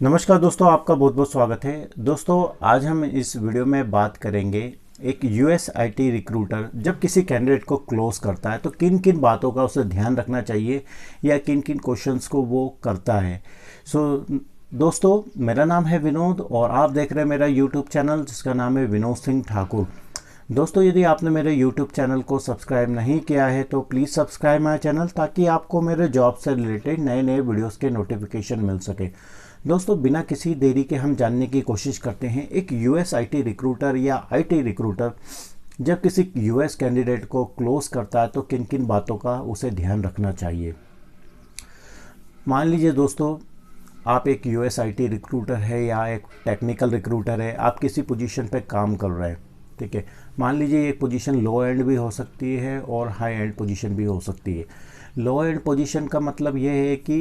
नमस्कार दोस्तों, आपका बहुत बहुत स्वागत है। दोस्तों, आज हम इस वीडियो में बात करेंगे एक यूएस आईटी रिक्रूटर जब किसी कैंडिडेट को क्लोज करता है तो किन किन बातों का उसे ध्यान रखना चाहिए या किन किन क्वेश्चंस को वो करता है। दोस्तों, मेरा नाम है विनोद और आप देख रहे हैं मेरा यूट्यूब चैनल जिसका नाम है विनोद सिंह ठाकुर। दोस्तों, यदि आपने मेरे यूट्यूब चैनल को सब्सक्राइब नहीं किया है तो प्लीज़ सब्सक्राइब माय चैनल ताकि आपको मेरे जॉब से रिलेटेड नए नए वीडियोस के नोटिफिकेशन मिल सके। दोस्तों, बिना किसी देरी के हम जानने की कोशिश करते हैं एक यूएस आईटी रिक्रूटर या आईटी रिक्रूटर जब किसी यूएस कैंडिडेट को क्लोज करता है तो किन किन बातों का उसे ध्यान रखना चाहिए। मान लीजिए दोस्तों, आप एक यूएस आईटी रिक्रूटर है या एक टेक्निकल रिक्रूटर है, आप किसी पोजीशन पे काम कर रहे हैं। ठीक है, मान लीजिए ये पोजीशन लो एंड भी हो सकती है और हाई एंड पोजीशन भी हो सकती है। लो एंड पोजीशन का मतलब ये है कि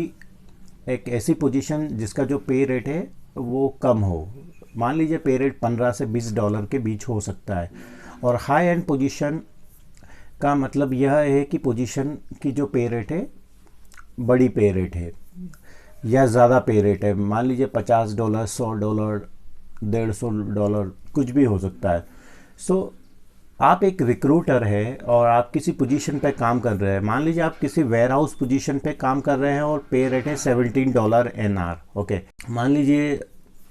एक ऐसी पोजीशन जिसका जो पे रेट है वो कम हो। मान लीजिए पे रेट $15 से $20 के बीच हो सकता है। और हाई एंड पोजीशन का मतलब यह है कि पोजीशन की जो पे रेट है बड़ी पे रेट है या ज़्यादा पे रेट है। मान लीजिए $50, $100, $150 कुछ भी हो सकता है। आप एक रिक्रूटर है और आप किसी पोजीशन पे काम कर रहे हैं। मान लीजिए आप किसी वेयर हाउस पोजीशन पे काम कर रहे हैं और पे रेट है $17 एन आर। ओके, मान लीजिए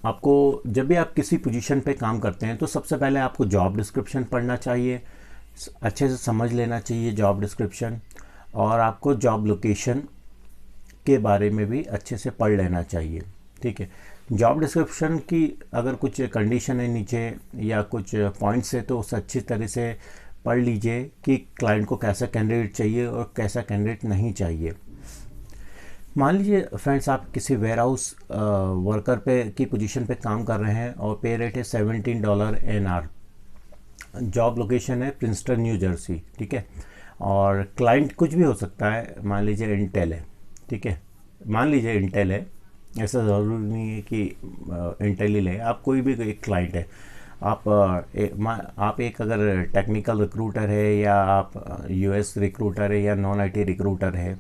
आपको जब भी आप किसी पोजीशन पे काम करते हैं तो सबसे पहले आपको जॉब डिस्क्रिप्शन पढ़ना चाहिए, अच्छे से समझ लेना चाहिए जॉब डिस्क्रिप्शन, और आपको जॉब लोकेशन के बारे में भी अच्छे से पढ़ लेना चाहिए। ठीक है, जॉब डिस्क्रिप्शन की अगर कुछ कंडीशन है नीचे या कुछ पॉइंट्स है तो उसे अच्छी तरह से पढ़ लीजिए कि क्लाइंट को कैसा कैंडिडेट चाहिए और कैसा कैंडिडेट नहीं चाहिए। मान लीजिए फ्रेंड्स, आप किसी वेयर हाउस वर्कर पे की पोजीशन पे काम कर रहे हैं और पे रेट है $17 एन आर। जॉब लोकेशन है प्रिंसटन न्यू जर्सी। ठीक है, और क्लाइंट कुछ भी हो सकता है। मान लीजिए इंटेल है। ठीक है, मान लीजिए इंटेल है, ऐसा ज़रूरी नहीं है कि इंटेल ही ले, आप कोई भी एक क्लाइंट है। आप एक अगर टेक्निकल रिक्रूटर है या आप यूएस रिक्रूटर है या नॉन आईटी रिक्रूटर है,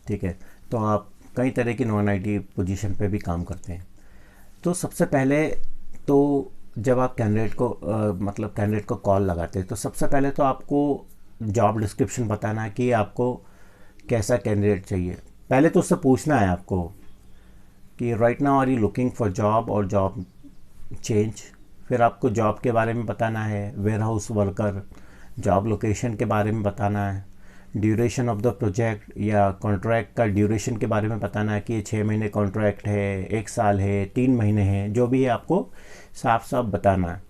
ठीक है, तो आप कई तरह की नॉन आईटी पोजीशन पे भी काम करते हैं। तो सबसे पहले तो जब आप कैंडिडेट को मतलब कैंडिडेट को कॉल लगाते हैं तो सबसे पहले तो आपको जॉब डिस्क्रिप्शन बताना है कि आपको कैसा कैंडिडेट चाहिए। पहले तो उससे पूछना है आपको कि right now are you looking for job और जॉब चेंज। फिर आपको जॉब के बारे में बताना है, warehouse worker, job location के बारे में बताना है, ड्यूरेशन ऑफ द प्रोजेक्ट या कॉन्ट्रैक्ट का ड्यूरेशन के बारे में बताना है कि ये 6 महीने कॉन्ट्रैक्ट है, 1 साल है, 3 महीने है, जो भी है आपको साफ साफ बताना है।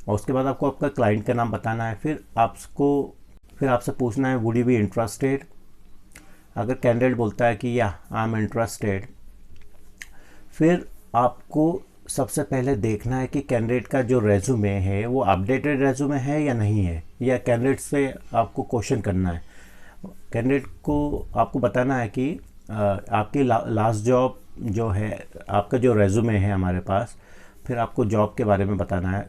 और उसके बाद आपको आपका क्लाइंट का नाम बताना है। फिर आपसे पूछना है वुड यू बी इंटरेस्टेड। अगर कैंडिडेट बोलता है कि या आई एम इंटरेस्टेड, फिर आपको सबसे पहले देखना है कि कैंडिडेट का जो रेज्यूमे है वो अपडेटेड रेज्यूमे है या नहीं है, या कैंडिडेट से आपको क्वेश्चन करना है। कैंडिडेट को आपको बताना है कि आपकी लास्ट जॉब जो है, आपका जो रेज्यूमे है हमारे पास, फिर आपको जॉब के बारे में बताना है,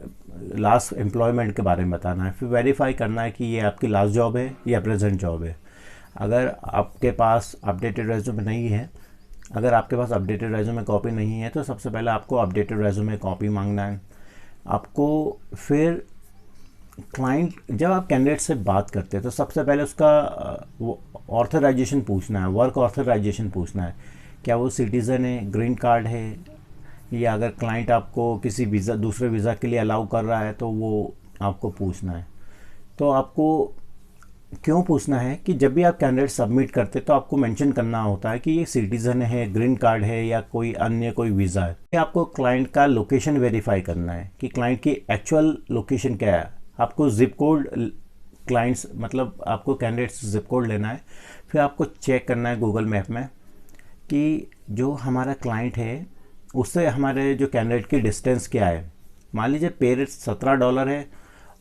लास्ट एम्प्लॉयमेंट के बारे में बताना है। फिर वेरीफाई करना है कि ये आपकी लास्ट जॉब है या प्रेजेंट जॉब है। अगर आपके पास अपडेटेड रेज्यूमे नहीं है, अगर आपके पास अपडेटेड रेज्यूमे कॉपी नहीं है तो सबसे पहले आपको अपडेटेड रेज्यूमे कॉपी मांगना है आपको। फिर क्लाइंट, जब आप कैंडिडेट से बात करते हैं तो सबसे पहले उसका ऑथराइजेशन पूछना है, वर्क ऑथराइजेशन पूछना है। क्या वो सिटीज़न है, ग्रीन कार्ड है, या अगर क्लाइंट आपको किसी वीज़ा, दूसरे वीज़ा के लिए अलाउ कर रहा है तो वो आपको पूछना है। तो आपको क्यों पूछना है कि जब भी आप कैंडिडेट सबमिट करते तो आपको मेंशन करना होता है कि ये सिटीज़न है, ग्रीन कार्ड है या कोई अन्य कोई वीज़ा है। आपको क्लाइंट का लोकेशन वेरीफाई करना है कि क्लाइंट की एक्चुअल लोकेशन क्या है। आपको जिप कोड, क्लाइंट्स मतलब आपको कैंडिडेट से जिप कोड लेना है। फिर आपको चेक करना है गूगल मैप में कि जो हमारा क्लाइंट है उससे हमारे जो कैंडिडेट की डिस्टेंस क्या है। मान लीजिए पे रेट $17 है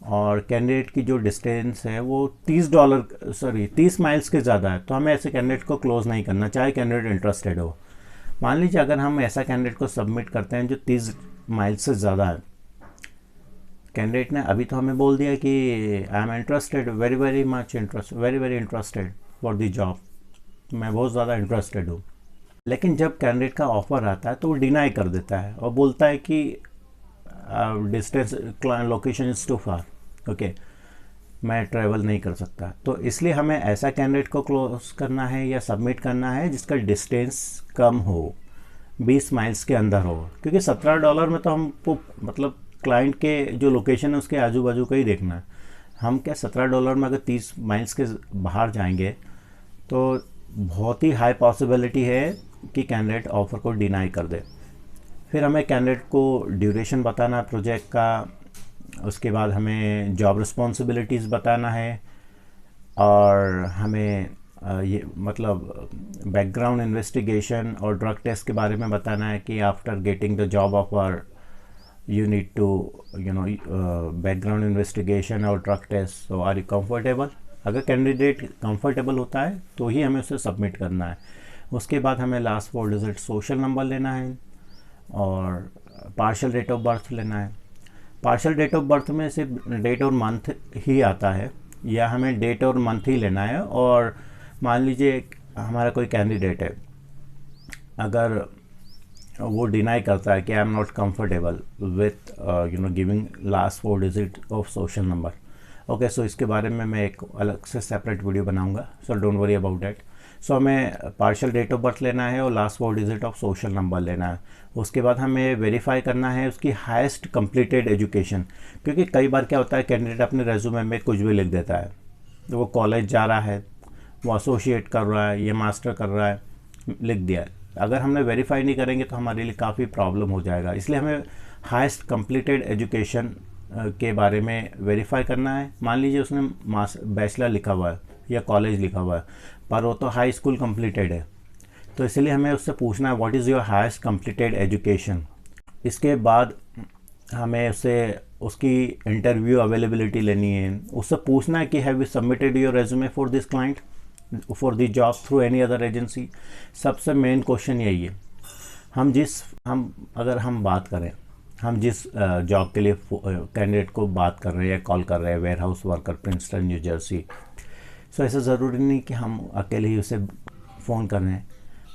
और कैंडिडेट की जो डिस्टेंस है वो $30 माइल्स के ज़्यादा है, तो हमें ऐसे कैंडिडेट को क्लोज नहीं करना, चाहे कैंडिडेट इंटरेस्टेड हो। मान लीजिए अगर हम ऐसा कैंडिडेट को सबमिट करते हैं जो 30 माइल्स से ज़्यादा है, कैंडिडेट ने अभी तो हमें बोल दिया कि I am interested, very very much interest, very very interested for the job, मैं बहुत ज़्यादा इंटरेस्टेड हूँ, लेकिन जब कैंडिडेट का ऑफ़र आता है तो वो डिनाई कर देता है और बोलता है कि distance location is too far, okay, मैं ट्रैवल नहीं कर सकता। तो इसलिए हमें ऐसा कैंडिडेट को क्लोज करना है या सबमिट करना है जिसका डिस्टेंस कम हो, 20 माइल्स के अंदर हो, क्योंकि $17 में तो हमको मतलब क्लाइंट के जो लोकेशन है उसके आजू बाजू का ही देखना है। हम क्या $17 में अगर 30 माइल्स के बाहर जाएंगे तो बहुत ही हाई पॉसिबिलिटी है कि कैंडिडेट ऑफ़र को डिनाई कर दे। फिर हमें कैंडिडेट को ड्यूरेशन बताना है प्रोजेक्ट का, उसके बाद हमें जॉब रिस्पॉन्सिबिलिटीज़ बताना है, और हमें ये मतलब बैकग्राउंड इन्वेस्टिगेशन और ड्रग टेस्ट के बारे में बताना है कि after getting the job offer you need to background investigation और drug test, so are you comfortable? अगर कैंडिडेट कंफर्टेबल होता है तो ही हमें उसे सबमिट करना है। उसके बाद हमें लास्ट 4 डिजिट सोशल नंबर लेना है और पार्शियल डेट ऑफ बर्थ लेना है। पार्शियल डेट ऑफ बर्थ में सिर्फ डेट और मंथ ही आता है, या हमें डेट और मंथ ही लेना है। और मान लीजिए हमारा कोई कैंडिडेट है, अगर वो डिनाई करता है कि I am not comfortable with giving last 4 digit of social number, okay, so इसके बारे में मैं एक अलग से सेपरेट वीडियो बनाऊंगा, so don't worry about that. So हमें पार्शियल डेट ऑफ बर्थ लेना है और last 4 digit of social number लेना है। उसके बाद हमें वेरीफाई करना है उसकी हाईएस्ट कंप्लीटेड एजुकेशन, क्योंकि कई बार क्या होता है कैंडिडेट अपने रेज्यूमे में कुछ भी लिख देता है, तो वो कॉलेज जा रहा है, वो एसोसिएट कर रहा है या मास्टर कर रहा है, लिख दिया है। अगर हमने वेरीफाई नहीं करेंगे तो हमारे लिए काफ़ी प्रॉब्लम हो जाएगा। इसलिए हमें हाईएस्ट कंप्लीटेड एजुकेशन के बारे में वेरीफाई करना है। मान लीजिए उसने बैचलर लिखा हुआ है या कॉलेज लिखा हुआ है, पर वो तो हाई स्कूल कंप्लीटेड है, तो इसलिए हमें उससे पूछना है what is your highest completed education. इसके बाद हमें उससे उसकी इंटरव्यू अवेलेबिलिटी लेनी है, उससे पूछना है कि have you submitted your resume for this client for the job through any other agency. सबसे मेन क्वेश्चन यही है। अगर हम बात करें, हम जिस जॉब के लिए कैंडिडेट को बात कर रहे हैं या कॉल कर रहे हैं, warehouse worker Princeton New Jersey, so ऐसा ज़रूरी नहीं कि हम अकेले ही उसे फ़ोन कर रहे हैं।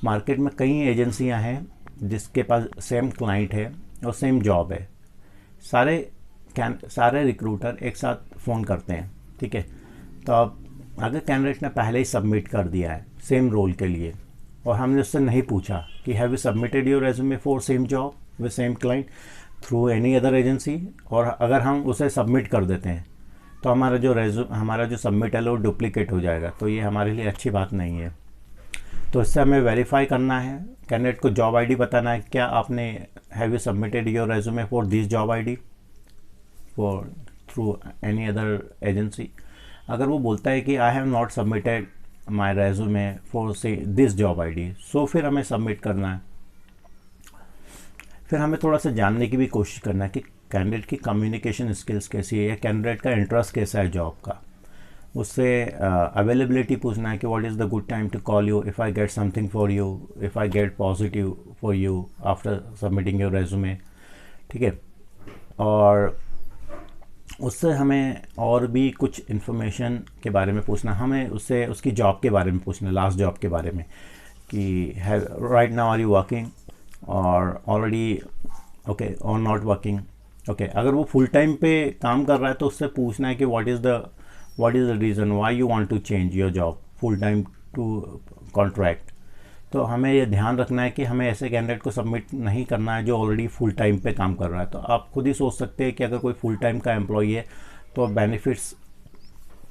मार्केट में कई एजेंसियां हैं जिसके पास सेम क्लाइंट है और सेम जॉब है, सारे रिक्रूटर एक साथ फ़ोन करते हैं, ठीक है। तो अब अगर कैंडिडेट ने पहले ही सबमिट कर दिया है सेम रोल के लिए और हमने उससे नहीं पूछा कि have you submitted your resume for same job with same client through any other agency, और अगर हम उसे सबमिट कर देते हैं तो हमारा जो सबमिट है वो डुप्लीकेट हो जाएगा, तो ये हमारे लिए अच्छी बात नहीं है। तो इससे हमें वेरीफाई करना है, कैंडिडेट को जॉब आईडी बताना है, क्या आपने have you submitted your resume for this job ID for through any other agency. अगर वो बोलता है कि I have not submitted my resume for से दिस जॉब आईडी, सो फिर हमें सबमिट करना है। फिर हमें थोड़ा सा जानने की भी कोशिश करना है कि कैंडिडेट की कम्युनिकेशन स्किल्स कैसी है या कैंडिडेट का इंटरेस्ट कैसा है जॉब का। उससे अवेलेबिलिटी पूछना है कि what is the good time to call you if I get something for you, if I get positive for you after submitting your resume, ठीक है। और उससे हमें और भी कुछ इन्फॉर्मेशन के बारे में पूछना, हमें उससे उसकी जॉब के बारे में पूछना, लास्ट जॉब के बारे में कि right now are you working और ऑलरेडी ओके और नॉट वर्किंग, ओके। अगर वो फुल टाइम पे काम कर रहा है तो उससे पूछना है कि what is the reason why you want to change your job full time to contract. तो हमें ये ध्यान रखना है कि हमें ऐसे कैंडिडेट को सबमिट नहीं करना है जो ऑलरेडी फुल टाइम पे काम कर रहा है। तो आप खुद ही सोच सकते हैं कि अगर कोई फुल टाइम का एम्प्लॉई है तो बेनिफिट्स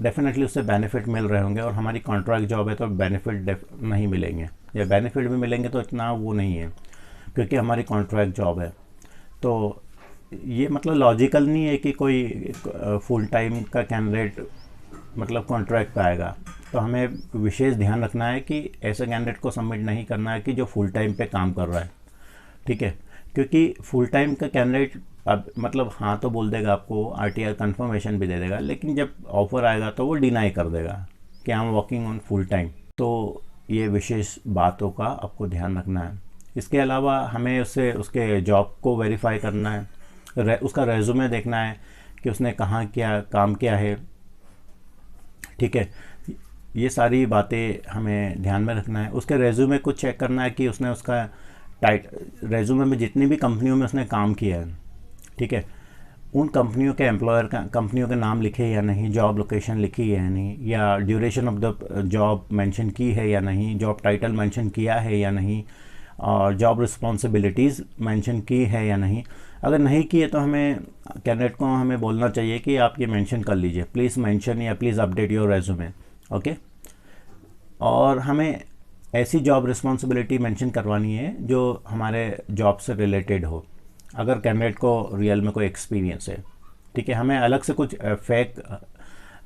डेफिनेटली उससे बेनिफिट मिल रहे होंगे, और हमारी कॉन्ट्रैक्ट जॉब है तो बेनिफिट नहीं मिलेंगे, या बेनिफिट भी मिलेंगे तो इतना वो नहीं है क्योंकि हमारी कॉन्ट्रैक्ट जॉब है। तो ये मतलब लॉजिकल नहीं है कि कोई फुल टाइम का कैंडिडेट मतलब कॉन्ट्रैक्ट पाएगा। तो हमें विशेष ध्यान रखना है कि ऐसे कैंडिडेट को सबमिट नहीं करना है कि जो फुल टाइम पे काम कर रहा है, ठीक है। क्योंकि फुल टाइम का कैंडिडेट अब मतलब हाँ तो बोल देगा, आपको आरटीआर कंफर्मेशन भी दे देगा, लेकिन जब ऑफ़र आएगा तो वो डिनाई कर देगा कि I am working on full time. तो ये विशेष बातों का आपको ध्यान रखना है। इसके अलावा हमें उसके जॉब को वेरीफाई करना है, उसका रेज्यूमे देखना है कि उसने कहाँ क्या काम किया है, ठीक है। ये सारी बातें हमें ध्यान में रखना है। उसके रेज्यूमे को चेक करना है कि उसने उसका रेज्यूमे में जितनी भी कंपनियों में उसने काम किया है, ठीक है, उन कंपनियों के एम्प्लॉयर का, कंपनियों के नाम लिखे या नहीं, जॉब लोकेशन लिखी है या नहीं, या duration of the job mention की है या नहीं, जॉब टाइटल मेंशन किया है या नहीं, और जॉब रिस्पॉन्सिबिलिटीज़ मेंशन की है या नहीं। अगर नहीं की है तो हमें कैंडिडेट को हमें बोलना चाहिए कि आप ये मेंशन कर लीजिए, प्लीज़ मेंशन या please update your resume, okay. और हमें ऐसी जॉब रिस्पॉन्सिबिलिटी मेंशन करवानी है जो हमारे जॉब से रिलेटेड हो, अगर कैंडिडेट को रियल में कोई एक्सपीरियंस है, ठीक है। हमें अलग से कुछ फेक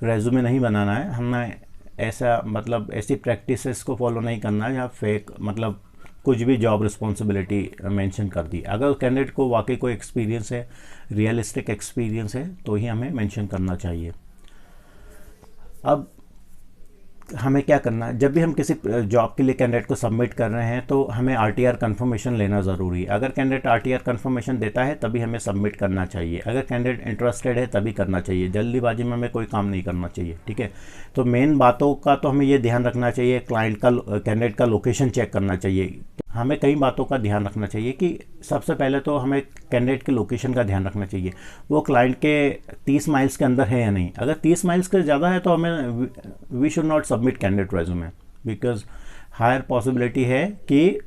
रेज्यूमे नहीं बनाना है, हमें ऐसा मतलब ऐसी प्रैक्टिसेस को फॉलो नहीं करना है या फेक मतलब कुछ भी जॉब रिस्पॉन्सिबिलिटी मेंशन कर दी। अगर कैंडिडेट को वाकई कोई एक्सपीरियंस है, रियलिस्टिक एक्सपीरियंस है, तो ही हमें मेंशन करना चाहिए। अब हमें क्या करना है, जब भी हम किसी जॉब के लिए कैंडिडेट को सबमिट कर रहे हैं तो हमें आरटीआर कंफर्मेशन लेना ज़रूरी है। अगर कैंडिडेट आरटीआर कंफर्मेशन देता है तभी हमें सबमिट करना चाहिए, अगर कैंडिडेट इंटरेस्टेड है तभी करना चाहिए, जल्दीबाजी में हमें कोई काम नहीं करना चाहिए, ठीक है। तो मेन बातों का तो हमें ये ध्यान रखना चाहिए, क्लाइंट का, कैंडिडेट का लोकेशन चेक करना चाहिए। हमें कई बातों का ध्यान रखना चाहिए कि सबसे पहले तो हमें कैंडिडेट के लोकेशन का ध्यान रखना चाहिए, वो क्लाइंट के 30 माइल्स के अंदर है या नहीं। अगर 30 माइल्स के ज़्यादा है तो हमें we should not submit candidate resume, because higher possibility है कि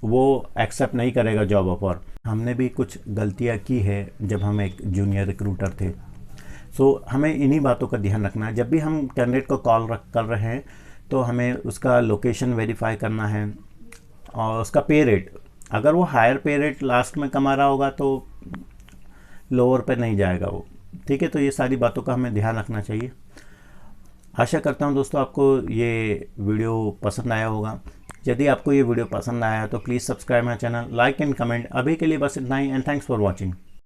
वो एक्सेप्ट नहीं करेगा जॉब ऑफर। हमने भी कुछ गलतियाँ की है जब हम एक जूनियर रिक्रूटर थे। हमें इन्हीं बातों का ध्यान रखना है। जब भी हम कैंडिडेट को कॉल कर रहे हैं तो हमें उसका लोकेशन वेरीफाई करना है और उसका पे रेट, अगर वो हायर पे रेट लास्ट में कमा रहा होगा तो लोअर पे नहीं जाएगा वो, ठीक है। तो ये सारी बातों का हमें ध्यान रखना चाहिए। आशा करता हूँ दोस्तों आपको ये वीडियो पसंद आया होगा। यदि आपको ये वीडियो पसंद आया तो please subscribe my channel, like and comment. अभी के लिए बस इतना ही, एंड थैंक्स फॉर वॉचिंग।